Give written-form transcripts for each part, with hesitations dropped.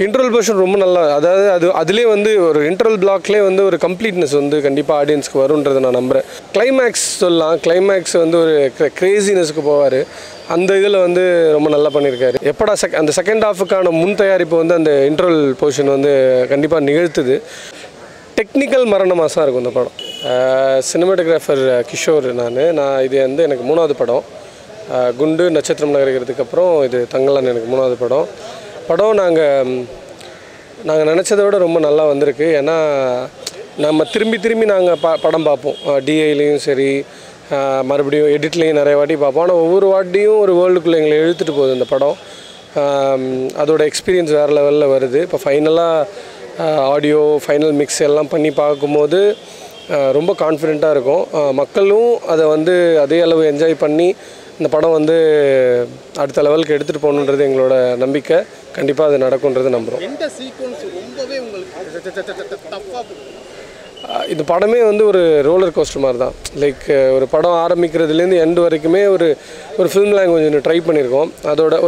Interval portion ரொம்ப நல்லா, அதாவது அதுலேயே வந்து ஒரு இன்டர்வல் பிளாக்லேயே வந்து ஒரு கம்ப்ளீட்னஸ் வந்து கண்டிப்பாக ஆடியன்ஸ்க்கு வரும்ன்றதை நான் நம்புகிறேன். கிளைமேக்ஸ் சொல்லலாம், கிளைமேக்ஸ் வந்து ஒரு கிரேசினஸ்க்கு போவார். அந்த இதில் வந்து ரொம்ப நல்லா பண்ணியிருக்காரு. எப்படா அந்த செகண்ட் ஹாஃபுக்கான முன் தயாரிப்பு வந்து அந்த இன்டர்வல் போர்ஷன் வந்து கண்டிப்பாக நிகழ்த்துது. டெக்னிக்கல் மரண மாதம் இருக்கும் இந்த படம். சினிமாட்டோகிராஃபர் கிஷோர். நான் இது வந்து எனக்கு 3வது படம். குண்டு நட்சத்திரம் நகரிக்கிறதுக்கு அப்புறம் இது தங்கலான் எனக்கு 3வது படம். நாங்கள் நினச்சதை விட ரொம்ப நல்லா வந்திருக்கு. ஏன்னா நம்ம திரும்பி நாங்கள் படம் பார்ப்போம். டிஐலையும் சரி, மறுபடியும் எடிட்லேயும் நிறைய வாட்டி பார்ப்போம். ஆனால் ஒவ்வொரு வாட்டியும் ஒரு வேர்ல்டுக்குள்ளே எங்களை இழுத்துட்டு போகுது இந்த படம். அதோட எக்ஸ்பீரியன்ஸ் வேறு லெவலில் வருது. இப்போ ஃபைனலாக ஆடியோ ஃபைனல் மிக்ஸ் எல்லாம் பண்ணி பார்க்கும்போது ரொம்ப கான்ஃபிடெண்ட்டாக இருக்கும். மக்களும் அதை வந்து அதே அளவு என்ஜாய் பண்ணி இந்த படம் வந்து அடுத்த லெவலுக்கு எடுத்துகிட்டு போகணுன்றது எங்களோட நம்பிக்கை. கண்டிப்பாக அது நடக்கும்ன்றது நம்புகிறோம். இந்த படமே வந்து ஒரு ரோலர் கோஸ்டர் மாதிரி தான். லைக் ஒரு படம் ஆரம்பிக்கிறதுலேருந்து எண்டு வரைக்குமே ஒரு ஃபிலிம் லாங்குவேஜ் ஒன்று ட்ரை பண்ணியிருக்கோம். அதோட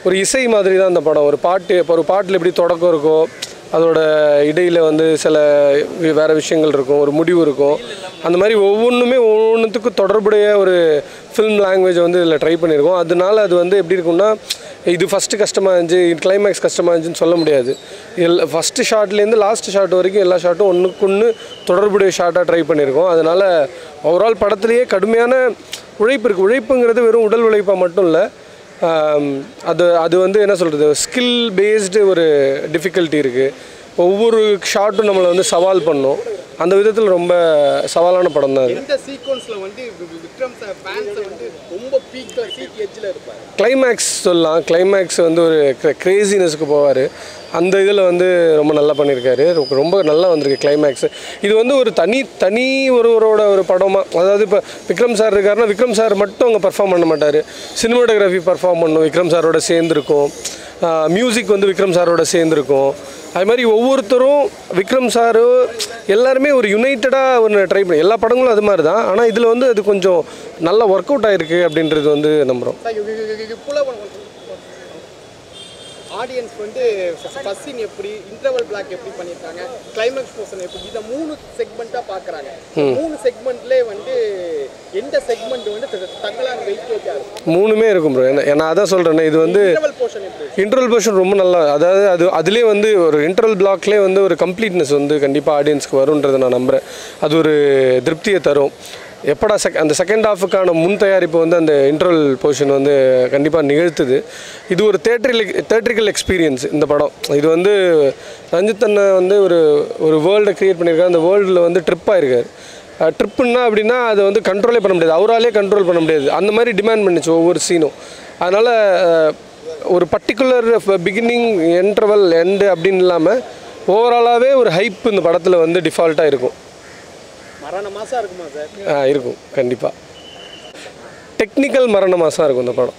ஒரு இசை மாதிரி தான் இந்த படம். ஒரு பாட்டில் எப்படி தொடக்கம் இருக்கோ, அதோட இடையில் வந்து சில வேறு விஷயங்கள் இருக்கும், ஒரு முடிவு இருக்கும். அந்த மாதிரி ஒவ்வொன்றுத்துக்கும் தொடர்புடைய ஒரு ஃபிலிம் லாங்குவேஜை வந்து இதில் ட்ரை பண்ணியிருக்கோம். அதனால அது வந்து எப்படி இருக்குன்னா, இது ஃபஸ்ட்டு கஷ்டமாக இருந்துச்சு, கிளைமேக்ஸ் கஷ்டமாக இருந்துச்சுன்னு சொல்ல முடியாது. ஃபஸ்ட்டு ஷார்ட்லேருந்து லாஸ்ட் ஷார்ட் வரைக்கும் எல்லா ஷார்ட்டும் ஒன்றுக்கு தொடர்புடைய ஷார்ட்டாக ட்ரை பண்ணியிருக்கோம். அதனால் ஓவரால் படத்துலேயே கடுமையான உழைப்பு இருக்குது. உழைப்புங்கிறது வெறும் உடல் உழைப்பாக மட்டும் இல்லை, அது வந்து என்ன சொல்கிறது, ஸ்கில் பேஸ்டு ஒரு டிஃபிகல்ட்டி இருக்குது. ஒவ்வொரு ஷார்ட்டும் நம்மளை வந்து சவால் பண்ணும். அந்த விதத்தில் ரொம்ப சவாலான படம் தான் அது. கிளைமேக்ஸ் சொல்லலாம், கிளைமேக்ஸ் வந்து ஒரு கிரேசினஸ்க்கு போவார். அந்த இதில் வந்து ரொம்ப நல்லா பண்ணியிருக்காரு. ரொம்ப நல்லா வந்திருக்கு கிளைமேக்ஸ். இது வந்து ஒரு தனி ஒருவரோட ஒரு படமாக, அதாவது இப்போ விக்ரம் சார் இருக்காருன்னா விக்ரம் சார் மட்டும் அங்கே பர்ஃபார்ம் பண்ண மாட்டார். சினிமாட்டோகிராஃபி பர்ஃபார்ம் பண்ணும், விக்ரம் சாரோட சேர்ந்துருக்கும். மியூசிக் வந்து விக்ரம் சாரோட சேர்ந்துருக்கும். அது மாதிரி ஒவ்வொருத்தரும் விக்ரம் சாரு எல்லாருமே ஒரு யுனைட்டடாக ஒன்று ட்ரை பண்ணி, எல்லா படங்களும் அது மாதிரி தான். ஆனால் இதில் வந்து அது கொஞ்சம் நல்லா ஒர்க் அவுட் ஆகிருக்கு அப்படின்றது வந்து நம்புகிறோம். ஆடியன்ஸ் வந்து ஃபர்ஸ்ட் சீன் எப்படி, இன்டர்வல் பிளாக் எப்படி பண்ணியிருக்காங்க, கிளைமேக்ஸ் போர்ஷன் எப்படி, இதை 3 செக்மெண்ட்டாக பார்க்குறாங்க. 3 செக்மெண்ட்லேயே வந்து எந்த செக்மெண்ட் வந்து தங்கலான் வெயிட்டேஜாக இருக்கும்? 3மே இருக்கும் ப்ரோ. ஏன்னா அதான் சொல்கிறேன்னே, இது வந்து இன்டர்வல் போர்ஷன் ரொம்ப நல்லா, அதாவது அதுலேயே வந்து ஒரு இன்டர்வல் பிளாக்லேயே வந்து ஒரு கம்ப்ளீட்னஸ் வந்து கண்டிப்பாக ஆடியன்ஸ்க்கு வரும்ன்றதை நான் நம்புகிறேன். அது ஒரு திருப்தியை தரும். எப்படா அந்த செகண்ட் ஹாஃபுக்கான முன் தயாரிப்பு வந்து அந்த இன்டர்வல் போர்ஷன் வந்து கண்டிப்பாக நிகழ்த்துது. இது ஒரு தேட்ரிக்கல் எக்ஸ்பீரியன்ஸ் இந்த படம். இது வந்து ரஞ்சித் அண்ணா வந்து ஒரு வேர்ல்டை க்ரியேட் பண்ணியிருக்காரு. அந்த வேர்ல்டில் வந்து ட்ரிப் ஆகிருக்காரு. ட்ரிப்புன்னா அப்படின்னா அதை வந்து கண்ட்ரோலே பண்ண முடியாது, அவராலே கண்ட்ரோல் பண்ண முடியாது. அந்த மாதிரி டிமாண்ட் பண்ணிச்சு ஒவ்வொரு சீனும். அதனால் ஒரு பர்டிகுலர் பிகினிங், இன்டர்வல், எண்டு அப்படின்னு இல்லாமல் ஓவராலாகவே ஒரு ஹைப் இந்த படத்தில் வந்து டிஃபால்ட்டாக இருக்கும். மரண மாசம் இருக்குமா சார்? இருக்கும் கண்டிப்பாக. டெக்னிக்கல் மரண மாதம் இருக்கும் இந்த படம்.